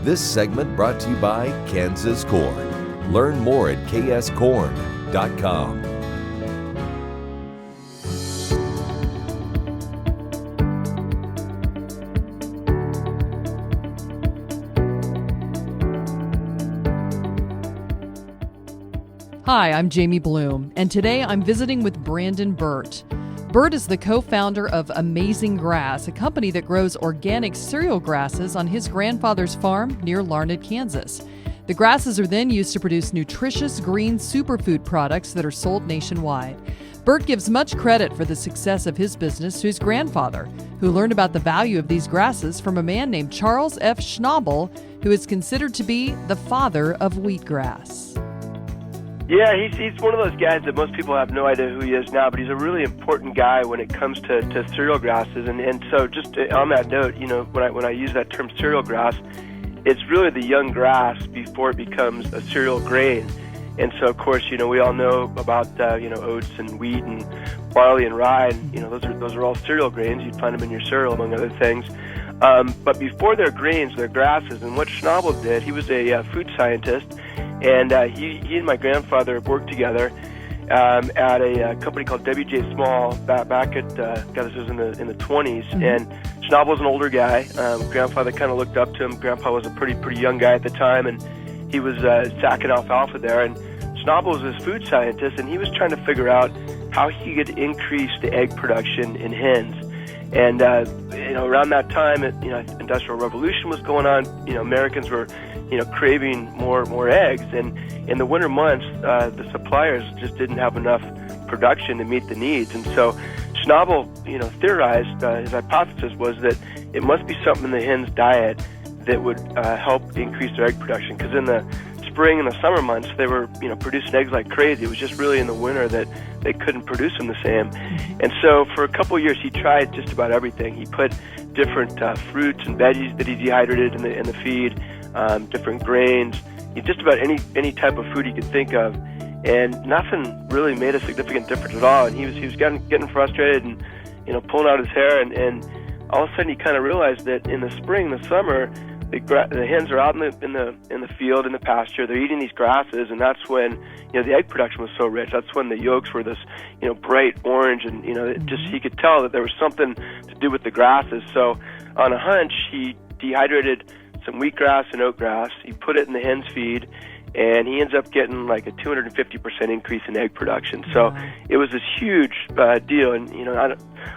This segment brought to you by Kansas Corn. Learn more at kscorn.com. Hi, I'm Jamie Bloom, and today I'm visiting with Brandon Burt. Burt is the co-founder of Amazing Grass, a company that grows organic cereal grasses on his grandfather's farm near Larned, Kansas. The grasses are then used to produce nutritious green superfood products that are sold nationwide. Burt gives much credit for the success of his business to his grandfather, who learned about the value of these grasses from a man named Charles F. Schnabel, who is considered to be the father of wheatgrass. Yeah, he's one of those guys that most people have no idea who he is now, but he's a really important guy when it comes to cereal grasses. And so just on that note, you know, when I use that term cereal grass, it's really the young grass before it becomes a cereal grain. And so, of course, you know, we all know about, oats and wheat and barley and rye. And, you know, those are all cereal grains. You'd find them in your cereal, among other things. But before they're grains, they're grasses. And what Schnabel did, he was a food scientist. And he and my grandfather worked together at a company called W.J. Small back at, this was in the 20s. Mm-hmm. And Schnabel was an older guy. Grandfather kind of looked up to him. Grandpa was a pretty young guy at the time, and he was sacking alfalfa there. And Schnabel was this food scientist, and he was trying to figure out how he could increase the egg production in hens. And around that time, Industrial Revolution was going on. Americans were craving more eggs, and in the winter months, the suppliers just didn't have enough production to meet the needs. And so Schnabel, theorized, his hypothesis was that it must be something in the hen's diet that would help increase their egg production, because in the spring and the summer months, they were, producing eggs like crazy. It was just really in the winter that they couldn't produce them the same. And so for a couple of years, he tried just about everything. He put different fruits and veggies that he dehydrated in the feed, different grains, just about any type of food he could think of, and nothing really made a significant difference at all. And he was getting frustrated and pulling out his hair, and all of a sudden he kind of realized that in the spring, the summer, the hens are out in the field, in the pasture. They're eating these grasses, and that's when the egg production was so rich. That's when the yolks were this bright orange, and he could tell that there was something to do with the grasses. So on a hunch, he dehydrated some wheatgrass and oatgrass. He put it in the hen's feed, and he ends up getting like a 250% increase in egg production. So it was this huge deal. And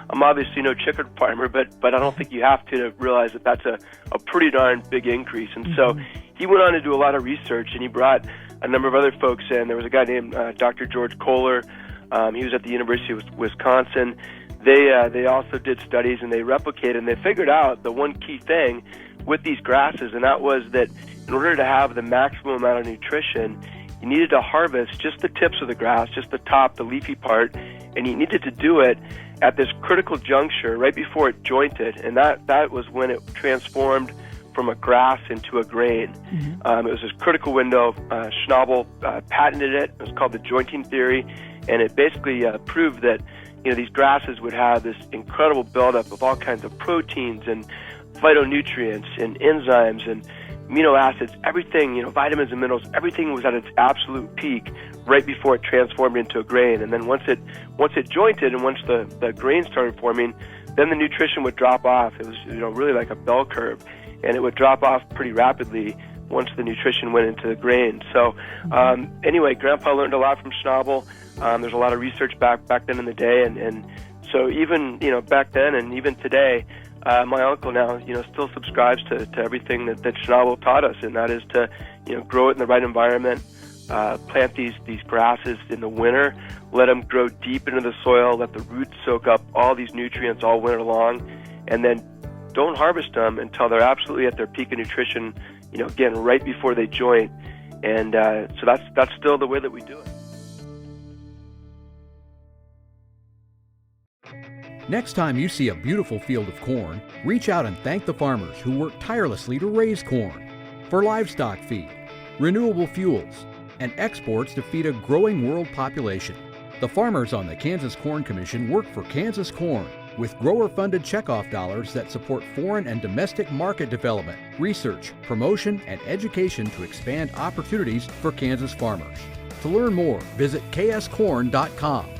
I'm obviously no chicken farmer, but I don't think you have to realize that that's a pretty darn big increase. And so he went on to do a lot of research, and he brought a number of other folks in. There was a guy named Dr. George Kohler. He was at the University of Wisconsin. They also did studies, and they replicated, and they figured out the one key thing with these grasses, and that was that in order to have the maximum amount of nutrition, you needed to harvest just the tips of the grass, just the top, the leafy part, and you needed to do it at this critical juncture right before it jointed, and that was when it transformed from a grass into a grain. Mm-hmm. It was this critical window. Schnabel patented it. It was called the jointing theory, and it basically proved that these grasses would have this incredible buildup of all kinds of proteins and phytonutrients and enzymes and amino acids, everything, vitamins and minerals, everything was at its absolute peak right before it transformed into a grain. And then once it jointed and once the grain started forming, then the nutrition would drop off. It was really like a bell curve, and it would drop off pretty rapidly once the nutrition went into the grain. So anyway, Grandpa learned a lot from Schnabel. There's a lot of research back then in the day, and so even back then and even today, my uncle now still subscribes to everything that Schnabel taught us, and that is to grow it in the right environment, plant these grasses in the winter, let them grow deep into the soil, let the roots soak up all these nutrients all winter long, and then don't harvest them until they're absolutely at their peak of nutrition, again right before they joint. And so that's still the way that we do it. Next time you see a beautiful field of corn, reach out and thank the farmers who work tirelessly to raise corn for livestock feed, renewable fuels, and exports to feed a growing world population. The farmers on the Kansas Corn Commission work for Kansas Corn, with grower-funded checkoff dollars that support foreign and domestic market development, research, promotion, and education to expand opportunities for Kansas farmers. To learn more, visit kscorn.com.